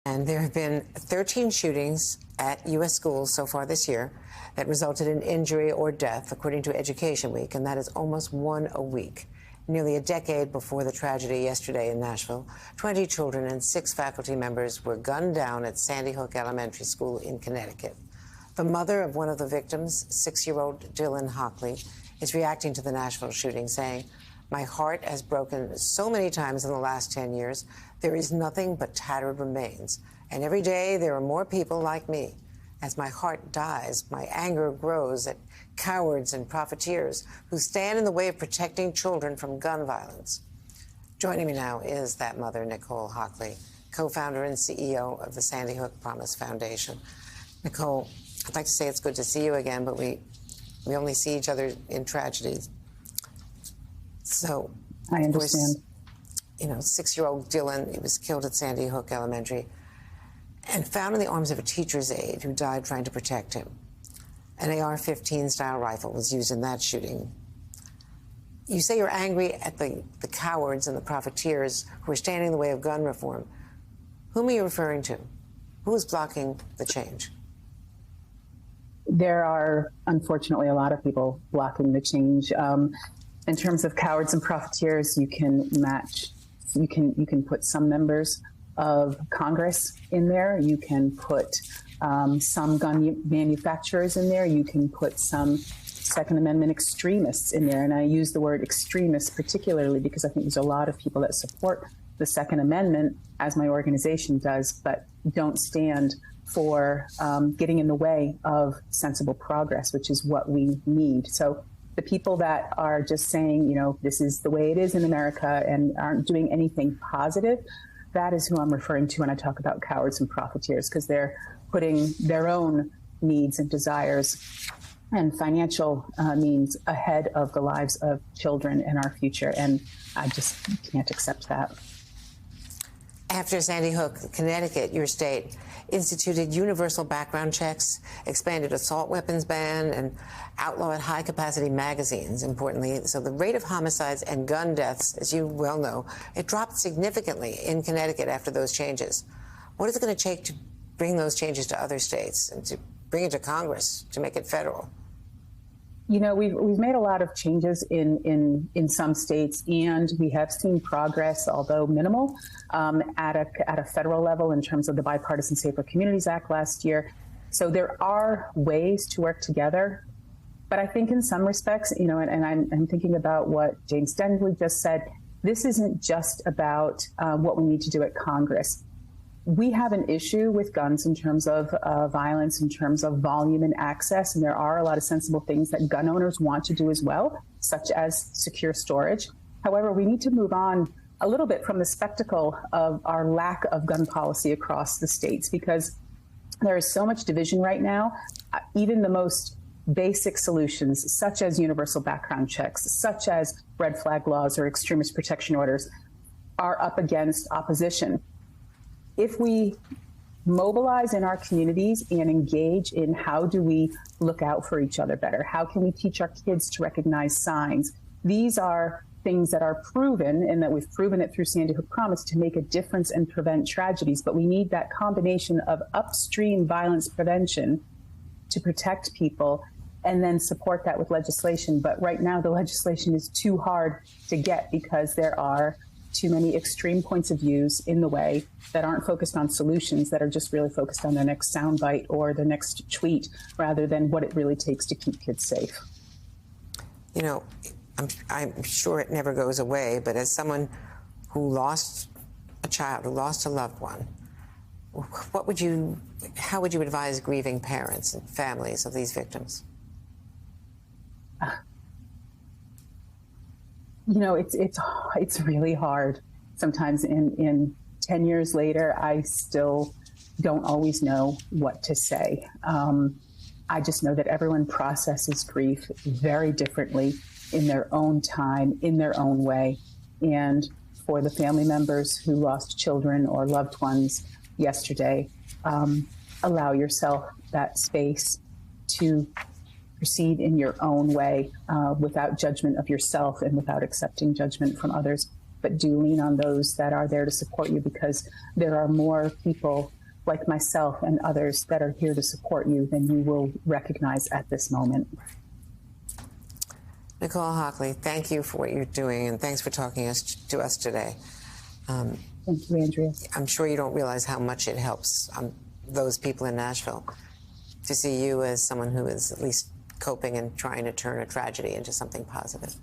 And there have been 13 shootings at U.S. schools so far this year that resulted in injury or death, according to Education Week, and that is almost one a week. Nearly a decade before the tragedy yesterday in Nashville, 20 children and 6 faculty members were gunned down at Sandy Hook Elementary School in Connecticut. The mother of one of the victims, 6-year-old Dylan Hockley, is reacting to the Nashville shooting, saying, "My heart has broken so many times in the last 10 years. There is nothing but tattered remains. And every day there are more people like me. As my heart dies, my anger grows at cowards and profiteers who stand in the way of protecting children from gun violence." Joining me now is that mother, Nicole Hockley, co-founder and CEO of the Sandy Hook Promise Foundation. Nicole, I'd like to say it's good to see you again, but we only see each other in tragedies. So, I understand. Of course, 6-year-old Dylan, he was killed at Sandy Hook Elementary and found in the arms of a teacher's aide who died trying to protect him. An AR-15 style rifle was used in that shooting. You say you're angry at the cowards and the profiteers who are standing in the way of gun reform. Whom are you referring to? Who is blocking the change? There are, unfortunately, a lot of people blocking the change. In terms of cowards and profiteers, you can put some members of Congress in there. You can put some gun manufacturers in there. You can put some Second Amendment extremists in there. And I use the word extremists particularly because I think there's a lot of people that support the Second Amendment, as my organization does, but don't stand for getting in the way of sensible progress, which is what we need. So the people that are just saying, this is the way it is in America and aren't doing anything positive, that is who I'm referring to when I talk about cowards and profiteers, because they're putting their own needs and desires and financial means ahead of the lives of children and our future. And I just can't accept that. After Sandy Hook, Connecticut, your state, instituted universal background checks, expanded assault weapons ban, and outlawed high-capacity magazines, importantly. So the rate of homicides and gun deaths, as you well know, it dropped significantly in Connecticut after those changes. What is it going to take to bring those changes to other states and to bring it to Congress to make it federal? We've made a lot of changes in some states, and we have seen progress, although minimal, at a federal level in terms of the Bipartisan Safer Communities Act last year. So there are ways to work together. But I think in some respects, and I'm thinking about what James Denley just said, this isn't just about what we need to do at Congress. We have an issue with guns in terms of violence, in terms of volume and access, and there are a lot of sensible things that gun owners want to do as well, such as secure storage. However, we need to move on a little bit from the spectacle of our lack of gun policy across the states, because there is so much division right now. Even the most basic solutions, such as universal background checks, such as red flag laws or extremist protection orders, are up against opposition. If we mobilize in our communities and engage in how do we look out for each other better, how can we teach our kids to recognize signs, these are things that are proven, and that we've proven it through Sandy Hook Promise, to make a difference and prevent tragedies. But we need that combination of upstream violence prevention to protect people and then support that with legislation. But right now, the legislation is too hard to get because there are too many extreme points of views in the way that aren't focused on solutions, that are just really focused on their next soundbite or the next tweet rather than what it really takes to keep kids safe. I'm sure it never goes away, but as someone who lost a child, who lost a loved one, how would you advise grieving parents and families of these victims? It's really hard. Sometimes in 10 years later, I still don't always know what to say. I just know that everyone processes grief very differently in their own time, in their own way. And for the family members who lost children or loved ones yesterday, allow yourself that space to proceed in your own way without judgment of yourself and without accepting judgment from others. But do lean on those that are there to support you, because there are more people like myself and others that are here to support you, then you will recognize at this moment. Nicole Hockley, thank you for what you're doing, and thanks for talking to us today. Thank you, Andrea. I'm sure you don't realize how much it helps those people in Nashville to see you as someone who is at least coping and trying to turn a tragedy into something positive.